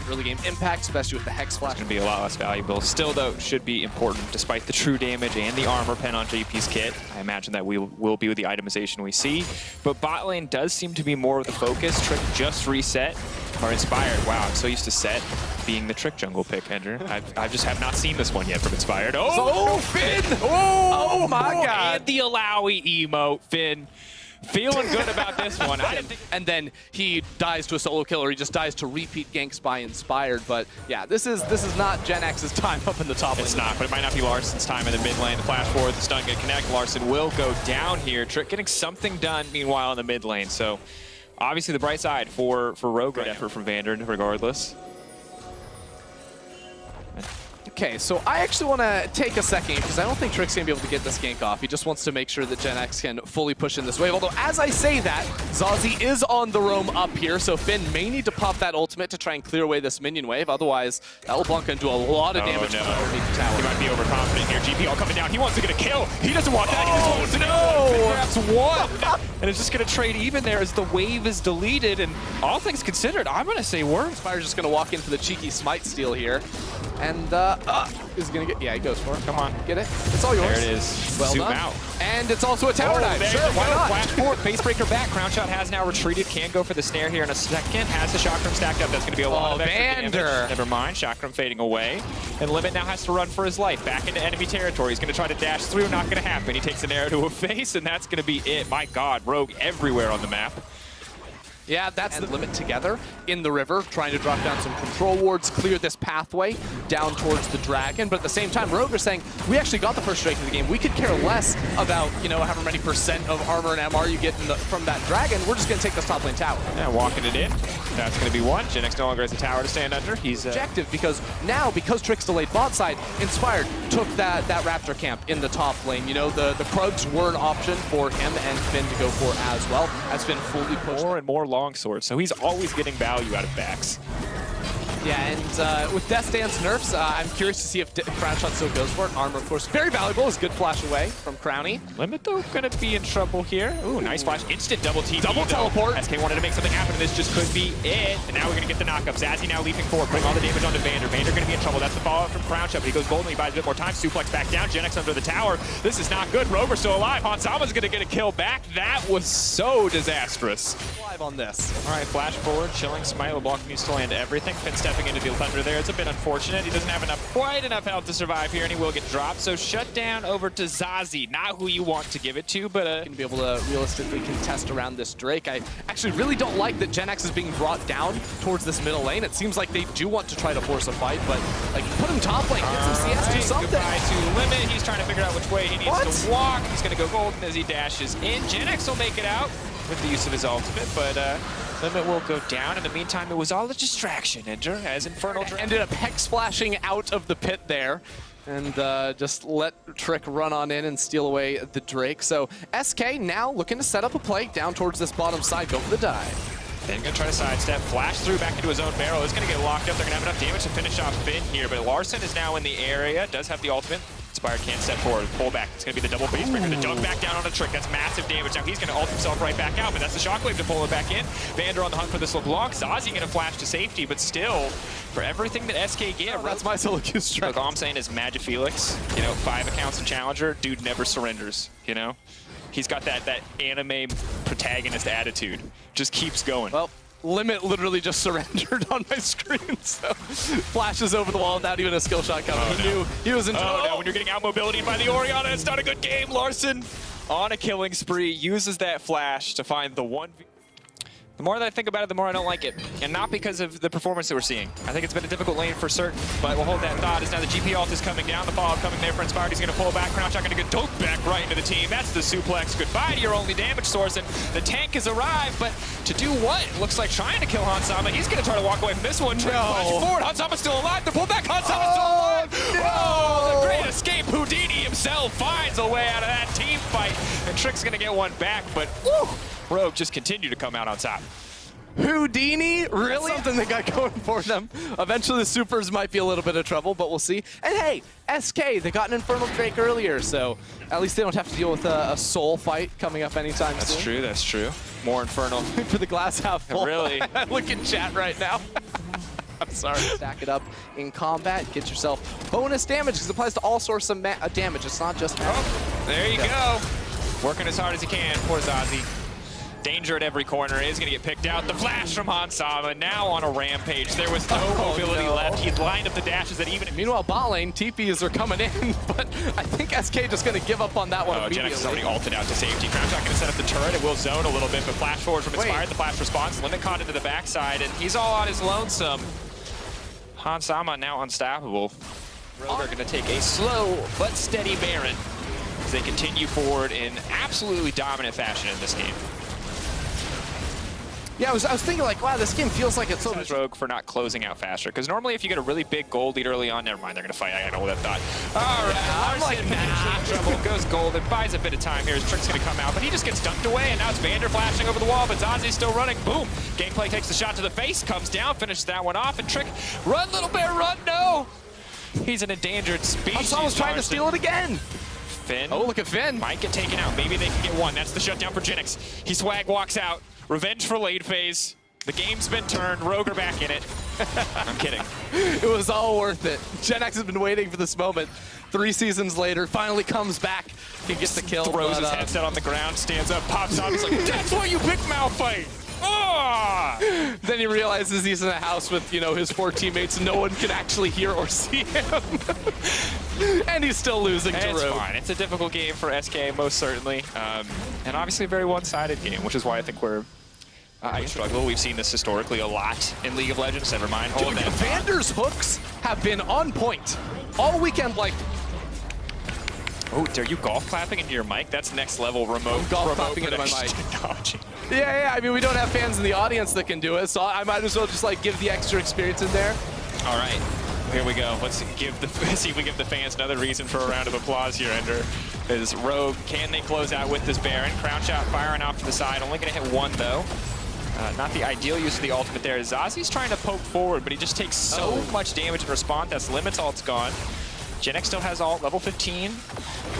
early game impact, especially with the Hex Flash. It's going to be a lot less valuable. Still, though, should be important despite the true damage and the armor pen on JP's kit. I imagine that we will be with the itemization we see. But bot lane does seem to be more of the focus. Trick just reset, or Inspired. Wow, I'm so used to Set being the Trick jungle pick, Andrew. I just have not seen this one yet from Inspired. Oh, no, Finn! Oh my God! And the Alawi emote, Finn. Feeling good about this one. And then he dies to a solo kill, or he just dies to repeat ganks by Inspired. But yeah, this is not Gen X's time up in the top lane. It's not, but it might not be Larsen's time in the mid lane. The flash forward, the stun gonna connect. Larsen will go down here. Trick getting something done, meanwhile, in the mid lane. So obviously the bright side for Rogue. Great effort from Vandern, regardless. Okay, so I actually want to take a second because I don't think Trick's going to be able to get this gank off. He just wants to make sure that Gen X can fully push in this wave. Although, as I say that, Zazie is on the roam up here, so Finn may need to pop that ultimate to try and clear away this minion wave. Otherwise, that will Blanca do a lot of damage underneath the tower. He might be overconfident here. GP all coming down. He wants to get a kill. He doesn't want that. He just wants to grabs one. And it's just going to trade even there as the wave is deleted. And all things considered, I'm going to say Worm. Inspire's just going to walk in for the cheeky smite steal here. And is going to get, yeah, he goes for it. Come on. Get it. It's all yours. There it is. Well Zoom done. out. And it's also a tower dive. Sure, why not? Flash forward, Facebreaker back. Crown Shot has now retreated. Can go for the snare here in a second. Has the Chakram stacked up. That's going to be a lot of extra damage. Never mind. Chakram fading away. And Limit now has to run for his life. Back into enemy territory. He's going to try to dash through. Not going to happen. He takes an arrow to a face, and that's going to be it. My God, Rogue everywhere on the map. Yeah, that's the Limit together in the river, trying to drop down some control wards, clear this pathway down towards the dragon. But at the same time, Rogue are saying, we actually got the first strike of the game. We could care less about, you know, however many % of armor and MR you get from that dragon. We're just going to take this top lane tower. Yeah, walking it in. That's going to be one. Gen X no longer has a tower to stand under. He's objective because now, because Trick's delayed bot side, Inspired took that Raptor camp in the top lane. You know, the Krugs were an option for him and Finn to go for as well. As Finn fully pushed more and more longsword, so he's always getting value out of backs. Yeah, and with Death Dance nerfs, I'm curious to see if Crown Shot still goes for it. Armor, of course, very valuable. It's a good flash away from Crowny. Limit, though, going to be in trouble here. Ooh, nice flash. Instant double TP. Double teleport. SK wanted to make something happen, and this just could be it. And now we're going to get the knockup. Zazie now leaping forward, putting all the damage onto Vander. Vander going to be in trouble. That's the follow-up from Crown Shot, but he goes golden. He buys a bit more time. Suplex back down. Gen X under the tower. This is not good. Rogue still alive. Hansama's going to get a kill back. That was so disastrous. Live on this. All right, flash forward. Chilling. Smite. LeBlanc needs to land everything. Finn stepping into the Thunder there. It's a bit unfortunate. He doesn't have quite enough health to survive here, and he will get dropped. So shut down over to Zazie. Not who you want to give it to, but going to be able to realistically contest around this Drake. I actually really don't like that Gen X is being brought down towards this middle lane. It seems like they do want to try to force a fight, but like put him top lane, get some CS, do something. Goodbye to Limit. He's trying to figure out which way he needs to walk. He's going to go golden as he dashes in. Gen X will make it out with the use of his ultimate, but Limit will go down. In the meantime, it was all a distraction, Ender, as Infernal ended up hex flashing out of the pit there. And just let Trick run on in and steal away the Drake. So SK now looking to set up a play down towards this bottom side, go for the dive. Then gonna try to sidestep, flash through back into his own barrel. Is gonna get locked up. They're gonna have enough damage to finish off Finn here, but Larsen is now in the area, does have the ultimate. Inspired can't step forward, pull back. It's gonna be the double base breaker to dunk back down on a Trick. That's massive damage. Now he's gonna ult himself right back out, but that's the shockwave to pull it back in. Vander on the hunt for this LeBlanc. Zazie gonna flash to safety, but still, for everything that SK get, that's my solo Q strike. Look, all I'm saying is Magifelix, you know, 5 accounts of Challenger, dude never surrenders, you know? He's got that anime protagonist attitude. Just keeps going. Well, Limit literally just surrendered on my screen, so flashes over the wall without even a skill shot coming. He knew he was in trouble. Oh no, when you're getting out mobility by the Orianna, it's not a good game. Larsen on a killing spree, uses that flash to find the 1v. The more that I think about it, the more I don't like it. And not because of the performance that we're seeing. I think it's been a difficult lane for certain, but we'll hold that thought as now the GP ult is coming down. The follow-up coming there for Inspired. He's going to pull back. Crown Shot going to get doped back right into the team. That's the suplex. Goodbye to your only damage source. And the tank has arrived, but to do what? It looks like trying to kill Hansama. He's going to try to walk away from this one. Flashing forward. Hansama's still alive. The pull back. Hansama's still alive. No! Oh, the great escape. Houdini himself finds a way out of that team fight. And Trick's going to get one back, but woo, Rogue just continue to come out on top. Houdini, really? Something they got going for them. Eventually the supers might be a little bit of trouble, but we'll see. And hey, SK, they got an Infernal Drake earlier, so at least they don't have to deal with a soul fight coming up anytime soon. That's true, that's true. More Infernal. For the glass half full. Really? Look in chat right now. I'm sorry. Stack it up in combat. Get yourself bonus damage because it applies to all sorts of damage. It's not just magic. Oh, there you go. Working as hard as he can. Poor Zazie. Danger at every corner, is going to get picked out. The flash from Hansama, now on a rampage. There was no mobility left. He lined up the dashes that even... Meanwhile, bot lane, TPs are coming in, but I think SK just going to give up on that one immediately. Gen X is already ulted out to safety. Crown's not going to set up the turret. It will zone a little bit, but flash forward from Inspired. The flash response. Limit caught into the backside, and he's all on his lonesome. Hansama now unstoppable. Rogue are going to take a slow but steady Baron as they continue forward in absolutely dominant fashion in this game. Yeah, I was thinking like, wow, this game feels like it's so much. Rogue for not closing out faster, because normally if you get a really big gold lead early on, never mind, they're going to fight. I know what I thought. All right, I'm like, trouble goes gold. It buys a bit of time here. His Trick's going to come out, but he just gets dunked away, and now it's Vander flashing over the wall, but Zazie's still running. Boom. Gameplay takes the shot to the face, comes down, finishes that one off, and Trick, run, little bear, run, no! He's an endangered species. Hansama's trying to steal it again. Finn. Oh, look at Finn. Might get taken out. Maybe they can get one. That's the shutdown for Gen X. He swag walks out. Revenge for late phase. The game's been turned. Rogue are back in it. I'm kidding. It was all worth it. Gen X has been waiting for this moment. 3 seasons later, finally comes back. He gets the kill. Throws his headset on the ground, stands up, pops out. He's like, that's why you pick Malphite. Oh! Then he realizes he's in a house with, you know, his 4 teammates and no one can actually hear or see him. And he's still losing to Rogue. It's fine. It's a difficult game for SK, most certainly. And obviously a very one-sided game, which is why I think we're I struggle. We've seen this historically a lot in League of Legends. Never mind. Hold that. Vander's hooks have been on point all weekend. Like, oh, are you golf clapping into your mic? That's next level remote. Golf clapping into my mic. Technology. Yeah. I mean, we don't have fans in the audience that can do it, so I might as well just like give the extra experience in there. All right, here we go. Let's give the see if we give the fans another reason for a round of applause here. Ender is Rogue. Can they close out with this Baron? Crown shot firing off to the side. Only going to hit one though. Not the ideal use of the ultimate there. Zazie's trying to poke forward, but he just takes so much damage in response. That's Limit's ult's gone. Gen X still has ult, level 15.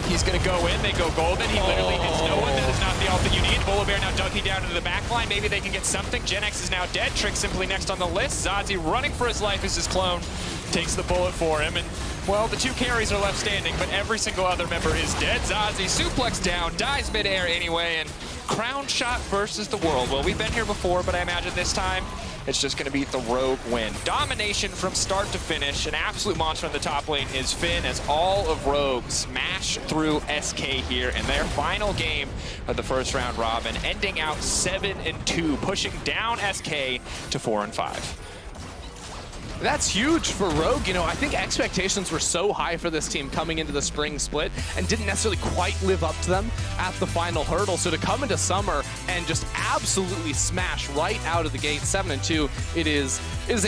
He's going to go in. They go golden. He literally hits no one. That is not the ult that you need. Volibear now dunking down into the backline. Maybe they can get something. Gen X is now dead. Trick simply next on the list. Zazie running for his life as his clone takes the bullet for him. And, well, the 2 carries are left standing, but every single other member is dead. Zazie suplex down, dies midair anyway, and crown shot versus the world. Well, we've been here before, but I imagine this time it's just going to be the Rogue win. Domination from start to finish. An absolute monster on the top lane is Finn, as all of Rogue smash through SK here in their final game of the first round robin, ending out 7-2, pushing down SK to 4-5. That's huge for Rogue. You know, I think expectations were so high for this team coming into the spring split and didn't necessarily quite live up to them at the final hurdle. So to come into summer and just absolutely smash right out of the gate, 7-2, it is a